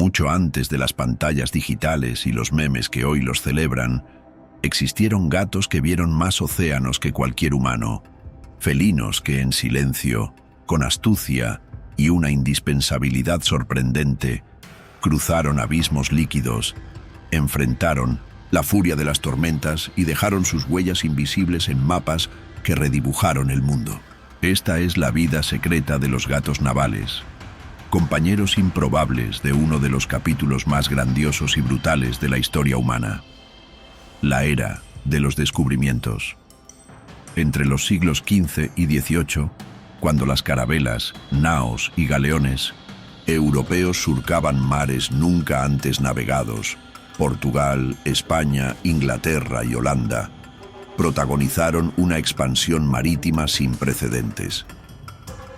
Mucho antes de las pantallas digitales y los memes que hoy los celebran, existieron gatos que vieron más océanos que cualquier humano, felinos que en silencio, con astucia y una indispensabilidad sorprendente, cruzaron abismos líquidos, enfrentaron la furia de las tormentas y dejaron sus huellas invisibles en mapas que redibujaron el mundo. Esta es la vida secreta de los gatos navales, compañeros improbables de uno de los capítulos más grandiosos y brutales de la historia humana, la era de los descubrimientos. Entre los siglos XV y XVIII, cuando las carabelas, naos y galeones europeos surcaban mares nunca antes navegados, Portugal, España, Inglaterra y Holanda protagonizaron una expansión marítima sin precedentes.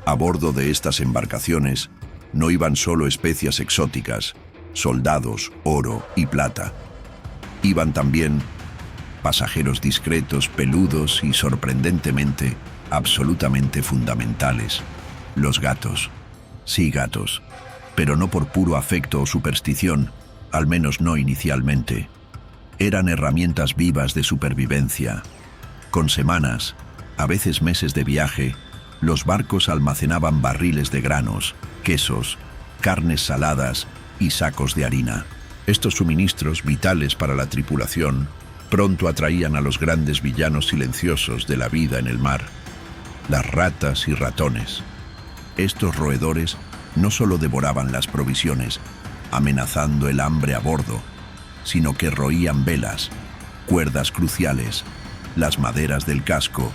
A bordo de estas embarcaciones no iban solo especias exóticas, soldados, oro y plata. Iban también pasajeros discretos, peludos y, sorprendentemente, absolutamente fundamentales: los gatos. Sí, gatos, pero no por puro afecto o superstición, al menos no inicialmente. Eran herramientas vivas de supervivencia. Con semanas, a veces meses de viaje, los barcos almacenaban barriles de granos, quesos, carnes saladas y sacos de harina. Estos suministros, vitales para la tripulación, pronto atraían a los grandes villanos silenciosos de la vida en el mar: las ratas y ratones. Estos roedores no solo devoraban las provisiones, amenazando el hambre a bordo, sino que roían velas, cuerdas cruciales, las maderas del casco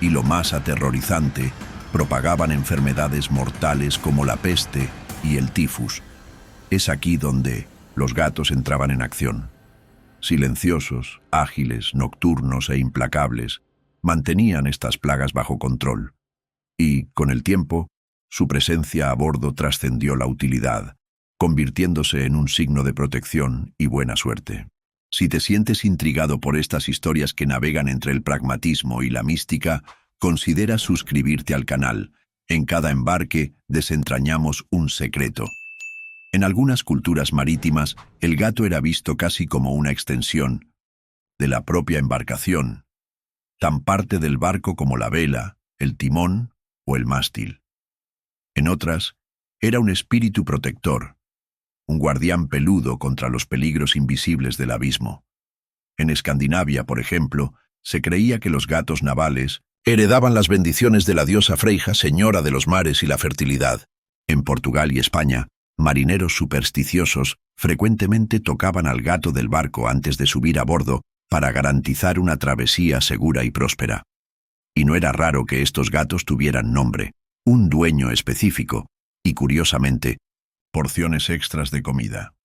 y, lo más aterrorizante, propagaban enfermedades mortales como la peste y el tifus. Es aquí donde los gatos entraban en acción. Silenciosos, ágiles, nocturnos e implacables, mantenían estas plagas bajo control. Y, con el tiempo, su presencia a bordo trascendió la utilidad, convirtiéndose en un signo de protección y buena suerte. Si te sientes intrigado por estas historias que navegan entre el pragmatismo y la mística, considera suscribirte al canal. En cada embarque desentrañamos un secreto. En algunas culturas marítimas, el gato era visto casi como una extensión de la propia embarcación, tan parte del barco como la vela, el timón o el mástil. En otras, era un espíritu protector, un guardián peludo contra los peligros invisibles del abismo. En Escandinavia, por ejemplo, se creía que los gatos navales heredaban las bendiciones de la diosa Freyja, señora de los mares y la fertilidad. En Portugal y España, marineros supersticiosos frecuentemente tocaban al gato del barco antes de subir a bordo para garantizar una travesía segura y próspera. Y no era raro que estos gatos tuvieran nombre, un dueño específico y, curiosamente, porciones extras de comida.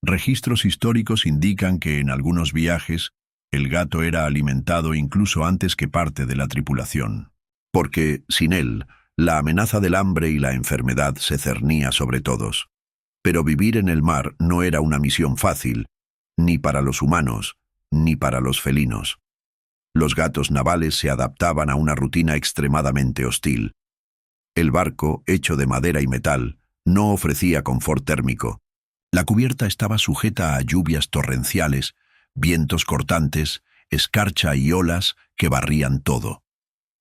Registros históricos indican que en algunos viajes el gato era alimentado incluso antes que parte de la tripulación, porque, sin él, la amenaza del hambre y la enfermedad se cernía sobre todos. Pero vivir en el mar no era una misión fácil, ni para los humanos, ni para los felinos. Los gatos navales se adaptaban a una rutina extremadamente hostil. El barco, hecho de madera y metal, no ofrecía confort térmico. La cubierta estaba sujeta a lluvias torrenciales, vientos cortantes, escarcha y olas que barrían todo.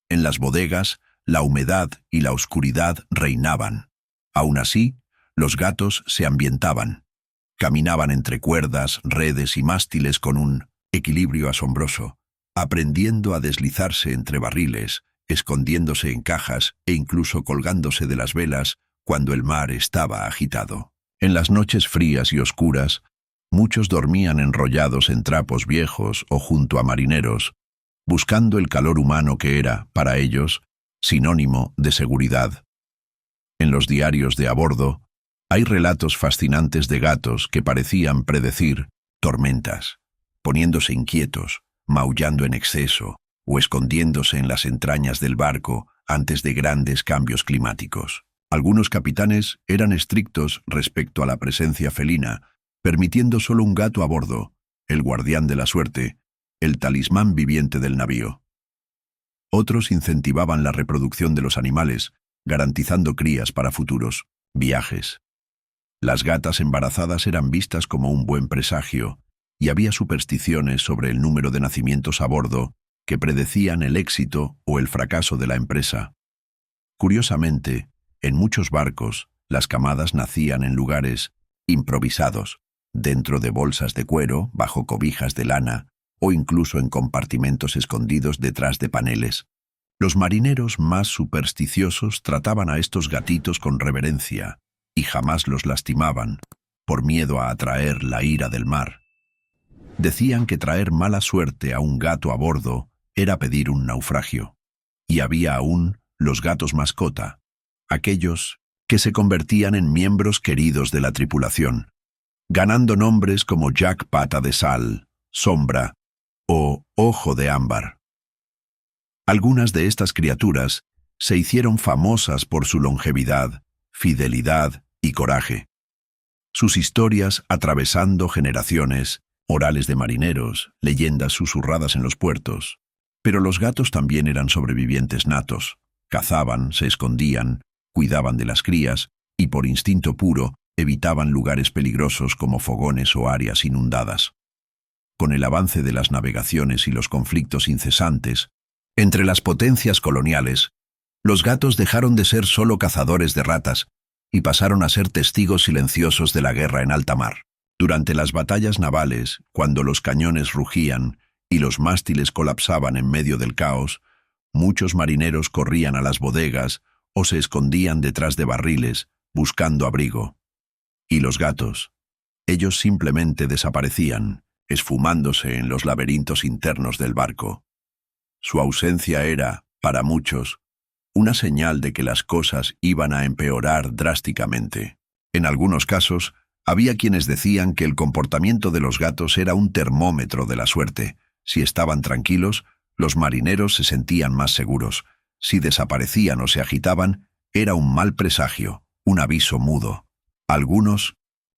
En las bodegas, la humedad y la oscuridad reinaban. Aún así, los gatos se ambientaban. Caminaban entre cuerdas, redes y mástiles con un equilibrio asombroso, aprendiendo a deslizarse entre barriles, escondiéndose en cajas e incluso colgándose de las velas cuando el mar estaba agitado. En las noches frías y oscuras, muchos dormían enrollados en trapos viejos o junto a marineros, buscando el calor humano que era, para ellos, sinónimo de seguridad. En los diarios de a bordo, hay relatos fascinantes de gatos que parecían predecir tormentas, poniéndose inquietos, maullando en exceso o escondiéndose en las entrañas del barco antes de grandes cambios climáticos. Algunos capitanes eran estrictos respecto a la presencia felina, permitiendo solo un gato a bordo, el guardián de la suerte, el talismán viviente del navío. Otros incentivaban la reproducción de los animales, garantizando crías para futuros viajes. Las gatas embarazadas eran vistas como un buen presagio, y había supersticiones sobre el número de nacimientos a bordo que predecían el éxito o el fracaso de la empresa. Curiosamente, en muchos barcos, las camadas nacían en lugares improvisados, dentro de bolsas de cuero, bajo cobijas de lana, o incluso en compartimentos escondidos detrás de paneles. Los marineros más supersticiosos trataban a estos gatitos con reverencia y jamás los lastimaban, por miedo a atraer la ira del mar. Decían que traer mala suerte a un gato a bordo era pedir un naufragio. Y había aún los gatos mascota, aquellos que se convertían en miembros queridos de la tripulación, ganando nombres como Jack Pata de Sal, Sombra o Ojo de Ámbar. Algunas de estas criaturas se hicieron famosas por su longevidad, fidelidad y coraje. Sus historias atravesando generaciones, orales de marineros, leyendas susurradas en los puertos. Pero los gatos también eran sobrevivientes natos. Cazaban, se escondían, cuidaban de las crías y por instinto puro evitaban lugares peligrosos como fogones o áreas inundadas. Con el avance de las navegaciones y los conflictos incesantes entre las potencias coloniales, los gatos dejaron de ser solo cazadores de ratas y pasaron a ser testigos silenciosos de la guerra en alta mar. Durante las batallas navales, cuando los cañones rugían y los mástiles colapsaban en medio del caos, muchos marineros corrían a las bodegas o se escondían detrás de barriles, buscando abrigo. Y los gatos, ellos simplemente desaparecían, esfumándose en los laberintos internos del barco. Su ausencia era, para muchos, una señal de que las cosas iban a empeorar drásticamente. En algunos casos, había quienes decían que el comportamiento de los gatos era un termómetro de la suerte. Si estaban tranquilos, los marineros se sentían más seguros. Si desaparecían o se agitaban, era un mal presagio, un aviso mudo. Algunos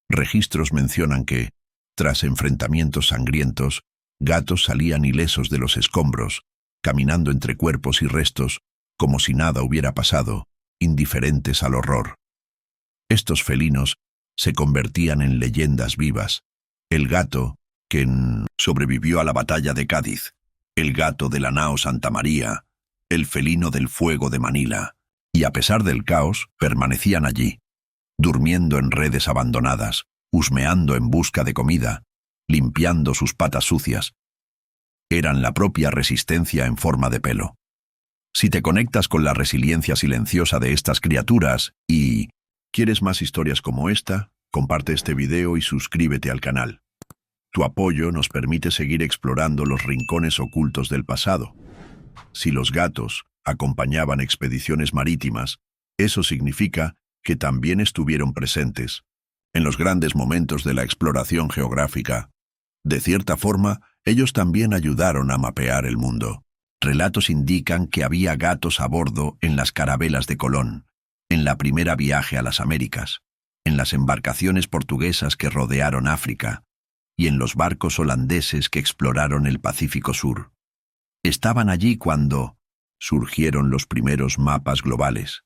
registros mencionan que, tras enfrentamientos sangrientos, gatos salían ilesos de los escombros, caminando entre cuerpos y restos, como si nada hubiera pasado, indiferentes al horror. Estos felinos se convertían en leyendas vivas. El gato, que sobrevivió a la batalla de Cádiz, el gato de la nao Santa María, el felino del fuego de Manila, y a pesar del caos, permanecían allí, durmiendo en redes abandonadas, husmeando en busca de comida, limpiando sus patas sucias. Eran la propia resistencia en forma de pelo. Si te conectas con la resiliencia silenciosa de estas criaturas y ¿quieres más historias como esta? Comparte este video y suscríbete al canal. Tu apoyo nos permite seguir explorando los rincones ocultos del pasado. Si los gatos acompañaban expediciones marítimas, eso significa que también estuvieron presentes en los grandes momentos de la exploración geográfica. De cierta forma, ellos también ayudaron a mapear el mundo. Relatos indican que había gatos a bordo en las carabelas de Colón, en la primera viaje a las Américas, en las embarcaciones portuguesas que rodearon África y en los barcos holandeses que exploraron el Pacífico Sur. Estaban allí cuando surgieron los primeros mapas globales,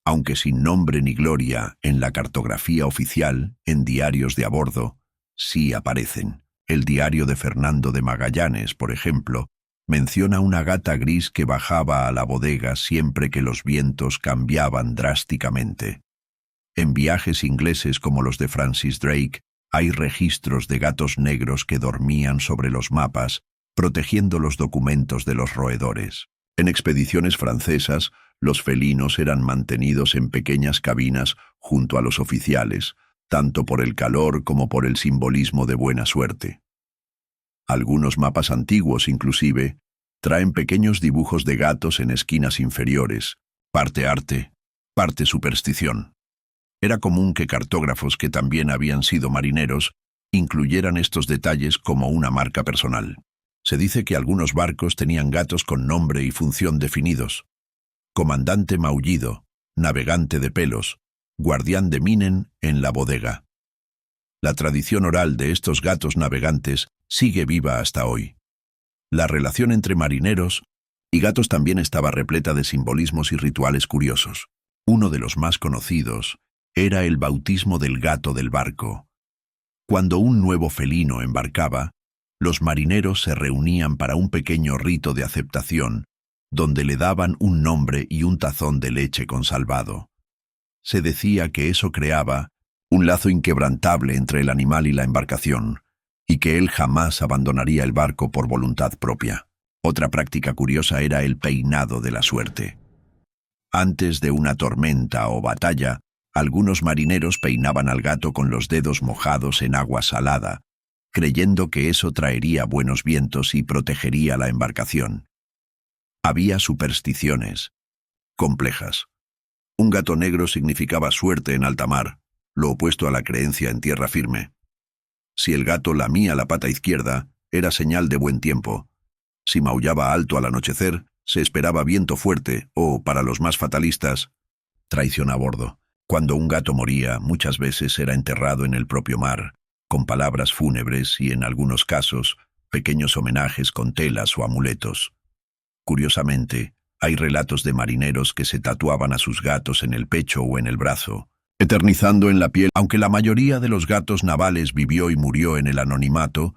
aunque sin nombre ni gloria en la cartografía oficial, en diarios de a bordo, sí aparecen. El diario de Fernando de Magallanes, por ejemplo, menciona una gata gris que bajaba a la bodega siempre que los vientos cambiaban drásticamente. En viajes ingleses como los de Francis Drake, hay registros de gatos negros que dormían sobre los mapas, protegiendo los documentos de los roedores. En expediciones francesas, los felinos eran mantenidos en pequeñas cabinas junto a los oficiales, tanto por el calor como por el simbolismo de buena suerte. Algunos mapas antiguos, inclusive, traen pequeños dibujos de gatos en esquinas inferiores, parte arte, parte superstición. Era común que cartógrafos que también habían sido marineros incluyeran estos detalles como una marca personal. Se dice que algunos barcos tenían gatos con nombre y función definidos: comandante Maullido, navegante de pelos, guardián de Minen en la bodega. La tradición oral de estos gatos navegantes sigue viva hasta hoy. La relación entre marineros y gatos también estaba repleta de simbolismos y rituales curiosos. Uno de los más conocidos Era el bautismo del gato del barco. Cuando un nuevo felino embarcaba, los marineros se reunían para un pequeño rito de aceptación, donde le daban un nombre y un tazón de leche con salvado. Se decía que eso creaba un lazo inquebrantable entre el animal y la embarcación, y que él jamás abandonaría el barco por voluntad propia. Otra práctica curiosa era el peinado de la suerte. Antes de una tormenta o batalla, algunos marineros peinaban al gato con los dedos mojados en agua salada, creyendo que eso traería buenos vientos y protegería la embarcación. Había supersticiones complejas. Un gato negro significaba suerte en alta mar, lo opuesto a la creencia en tierra firme. Si el gato lamía la pata izquierda, era señal de buen tiempo. Si maullaba alto al anochecer, se esperaba viento fuerte o, para los más fatalistas, traición a bordo. Cuando un gato moría, muchas veces era enterrado en el propio mar, con palabras fúnebres y, en algunos casos, pequeños homenajes con telas o amuletos. Curiosamente, hay relatos de marineros que se tatuaban a sus gatos en el pecho o en el brazo, eternizando en la piel. Aunque la mayoría de los gatos navales vivió y murió en el anonimato,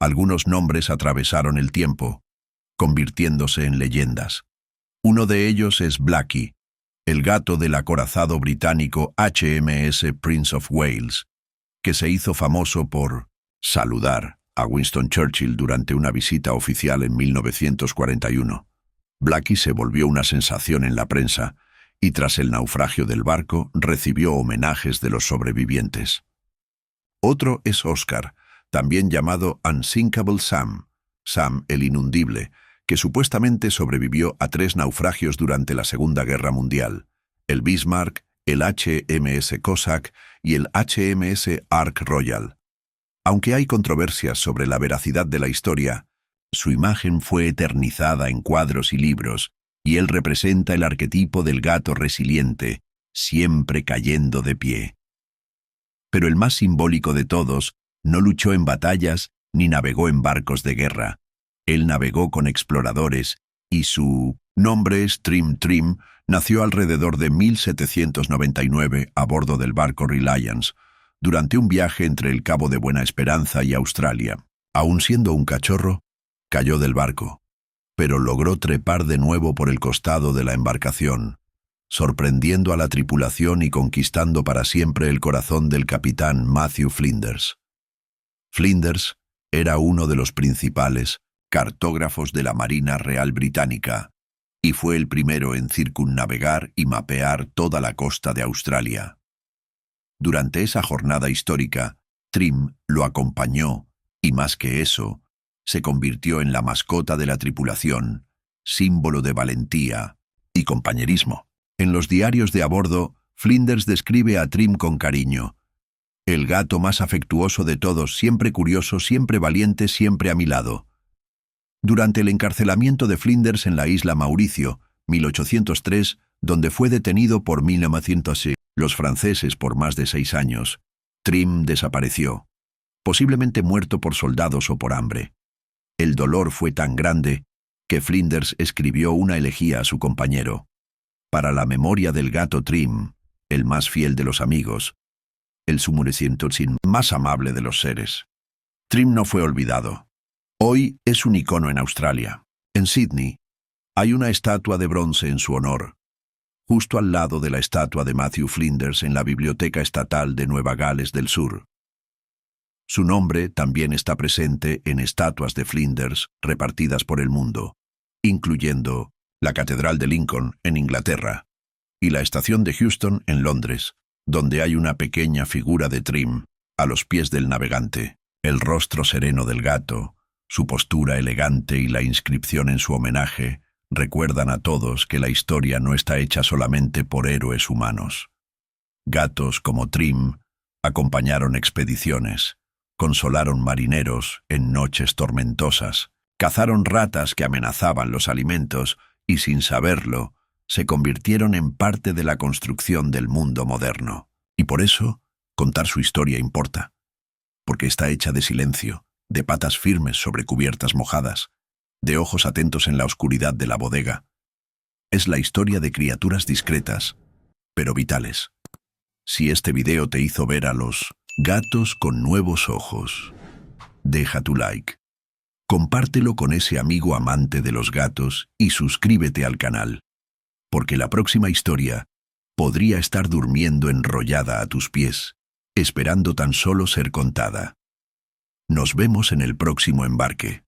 algunos nombres atravesaron el tiempo, convirtiéndose en leyendas. Uno de ellos es Blackie, el gato del acorazado británico HMS Prince of Wales, que se hizo famoso por saludar a Winston Churchill durante una visita oficial en 1941. Blackie se volvió una sensación en la prensa y tras el naufragio del barco recibió homenajes de los sobrevivientes. Otro es Oscar, también llamado Unsinkable Sam, Sam el Inundible, que supuestamente sobrevivió a 3 naufragios durante la Segunda Guerra Mundial, el Bismarck, el HMS Cossack y el HMS Ark Royal. Aunque hay controversias sobre la veracidad de la historia, su imagen fue eternizada en cuadros y libros, y él representa el arquetipo del gato resiliente, siempre cayendo de pie. Pero el más simbólico de todos no luchó en batallas ni navegó en barcos de guerra. Él navegó con exploradores y su nombre, Trim Trim, nació alrededor de 1799 a bordo del barco Reliance, durante un viaje entre el Cabo de Buena Esperanza y Australia. Aun siendo un cachorro, cayó del barco, pero logró trepar de nuevo por el costado de la embarcación, sorprendiendo a la tripulación y conquistando para siempre el corazón del capitán Matthew Flinders. Flinders era uno de los principales cartógrafos de la Marina Real Británica y fue el primero en circunnavegar y mapear toda la costa de Australia. Durante esa jornada histórica, Trim lo acompañó y, más que eso, se convirtió en la mascota de la tripulación, símbolo de valentía y compañerismo. En los diarios de a bordo, Flinders describe a Trim con cariño: el gato más afectuoso de todos, siempre curioso, siempre valiente, siempre a mi lado. Durante el encarcelamiento de Flinders en la isla Mauricio, 1803, donde fue detenido por 1906, los franceses por más de 6 años, Trim desapareció, posiblemente muerto por soldados o por hambre. El dolor fue tan grande que Flinders escribió una elegía a su compañero: para la memoria del gato Trim, el más fiel de los amigos, el sumurecientosin más amable de los seres. Trim no fue olvidado. Hoy es un icono en Australia. En Sydney hay una estatua de bronce en su honor, justo al lado de la estatua de Matthew Flinders en la Biblioteca Estatal de Nueva Gales del Sur. Su nombre también está presente en estatuas de Flinders repartidas por el mundo, incluyendo la Catedral de Lincoln en Inglaterra y la estación de Houston en Londres, donde hay una pequeña figura de Trim a los pies del navegante. El rostro sereno del gato, su postura elegante y la inscripción en su homenaje recuerdan a todos que la historia no está hecha solamente por héroes humanos. Gatos como Trim acompañaron expediciones, consolaron marineros en noches tormentosas, cazaron ratas que amenazaban los alimentos y, sin saberlo, se convirtieron en parte de la construcción del mundo moderno. Y por eso, contar su historia importa, porque está hecha de silencio, de patas firmes sobre cubiertas mojadas, de ojos atentos en la oscuridad de la bodega. Es la historia de criaturas discretas, pero vitales. Si este video te hizo ver a los gatos con nuevos ojos, deja tu like, compártelo con ese amigo amante de los gatos y suscríbete al canal, porque la próxima historia podría estar durmiendo enrollada a tus pies, esperando tan solo ser contada. Nos vemos en el próximo embarque.